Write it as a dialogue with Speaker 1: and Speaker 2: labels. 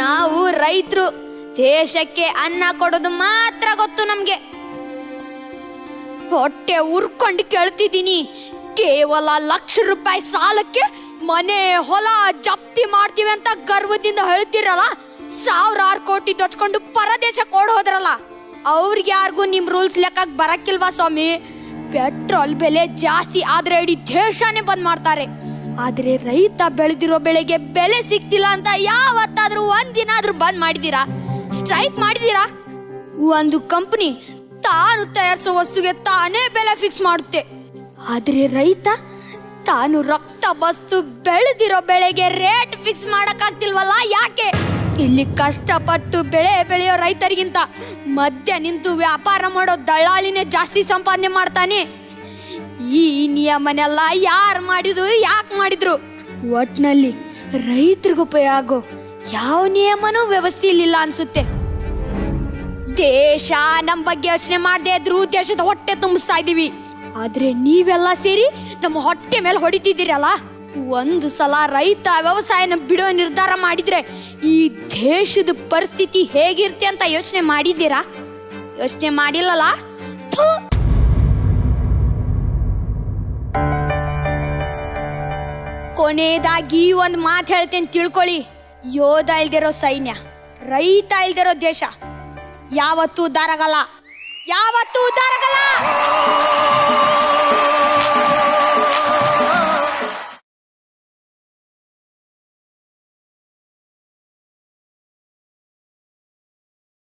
Speaker 1: ನಾವು ರೈತರು, ದೇಶಕ್ಕೆ ಅನ್ನ ಕೊಡೋದು ಮಾತ್ರ ಗೊತ್ತು ನಮ್ಗೆ. ಹೊಟ್ಟೆ ಉರ್ಕೊಂಡು ಕೇಳ್ತಿದ್ದೀನಿ, ಕೇವಲ ₹1,00,000 ಸಾಲಕ್ಕೆ ಮನೆ ಹೊಲ ಜಪ್ತಿ ಮಾಡ್ತೀವಿ ಅಂತ ಗರ್ವದಿಂದ ಹೇಳ್ತಿರಲ್ಲ. 1,000 ಕೋಟಿ ದೊಚ್ಕೊಂಡು ಪರದೇಶಕ್ಕೆ ಓಡ್ ಹೋದ್ರಲ್ಲ, ಅವ್ರಿಗೆ ಯಾರಿಗೂ ನಿಮ್ ರೂಲ್ಸ್ ಲೆಕ್ಕಕ್ಕೆ ಬರಕ್ಕಿಲ್ವಾ ಸ್ವಾಮಿ? ಪೆಟ್ರೋಲ್ ಬೆಲೆ ಜಾಸ್ತಿ ಆದ್ರೆ ಇಡೀ ದೇಶನೇ ಬಂದ್ ಮಾಡ್ತಾರೆ. ಆದ್ರೆ ರೈತ ಬೆಳೆದಿರೋ ಬೆಳೆಗೆ ಬೆಲೆ ಸಿಗ್ತಿಲ್ಲ ಅಂತ ಯಾವತ್ತಾದ್ರೂ ಒಂದಿನ ಆದ್ರೂ ಬಂದ್ ಮಾಡಿದೀರಾ? ಸ್ಟ್ರೈಕ್ ಮಾಡಿದೀರಾ? ಒಂದು ಕಂಪನಿ ತಾನು ತಯಾರಿಸೋ ವಸ್ತುಗೆ ತಾನೇ ಬೆಲೆ ಫಿಕ್ಸ್ ಮಾಡುತ್ತೆ. ಆದ್ರೆ ರೈತ ತಾನು ರಕ್ತ ಬಸ್ತು ಬೆಳೆದಿರೋ ಬೆಳೆಗೆ ರೇಟ್ ಫಿಕ್ಸ್ ಮಾಡಕ್ಕಾಗ್ತಿಲ್ವಲ್ಲ, ಯಾಕೆ? ಇಲ್ಲಿ ಕಷ್ಟಪಟ್ಟು ಬೆಳೆ ಬೆಳೆಯೋ ರೈತರಿಗಿಂತ ಮಧ್ಯ ನಿಂತು ವ್ಯಾಪಾರ ಮಾಡೋ ದಳ್ಳಾಳಿನೇ ಜಾಸ್ತಿ ಸಂಪಾದನೆ ಮಾಡ್ತಾನೆ. ಈ ನಿಯಮನೆಲ್ಲ ಯಾರು ಮಾಡಿದ್ರು, ಯಾಕೆ ಮಾಡಿದ್ರು? ಒಟ್ನಲ್ಲಿ ರೈತರಿಗೂ ಉಪಯೋಗ ಆಗೋ ಯಾವ ನಿಯಮನೂ ವ್ಯವಸ್ಥೆ ಇಲ್ಲಿಲ್ಲ ಅನ್ಸುತ್ತೆ. ದೇಶ ನಮ್ ಬಗ್ಗೆ ಯೋಚನೆ ಮಾಡದೆ ಇದ್ರು ದೇಶದ ಹೊಟ್ಟೆ ತುಂಬಿಸ್ತಾ ಇದೀವಿ. ಆದ್ರೆ ನೀವೆಲ್ಲ ಸೇರಿ ನಮ್ಮ ಹೊಟ್ಟೆ ಮೇಲೆ ಹೊಡಿತಿದ್ದೀರಲ್ಲ. ಒಂದು ಸಲ ರೈತ ವ್ಯವಸಾಯನ ಬಿಡೋ ನಿರ್ಧಾರ ಮಾಡಿದ್ರೆ ಈ ದೇಶದ ಪರಿಸ್ಥಿತಿ ಹೇಗಿರುತ್ತೆ ಅಂತ ಯೋಚನೆ ಮಾಡಿದ್ದೀರಾ? ಯೋಚನೆ ಮಾಡಿಲ್ಲಲ್ಲ. ಕೊನೆಯದಾಗಿ ಒಂದು ಮಾತು ಹೇಳ್ತೇನೆ, ತಿಳ್ಕೊಳ್ಳಿ. ಯೋಧ ಇಲ್ದಿರೋ ಸೈನ್ಯ, ರೈತ ಇಲ್ದಿರೋ ದೇಶ ಯಾವತ್ತೂ ಉದ್ಧಾರ ಆಗಲ್ಲ, ಯಾವತ್ತೂ ಉದ್ಧಾರ ಆಗಲ್ಲ.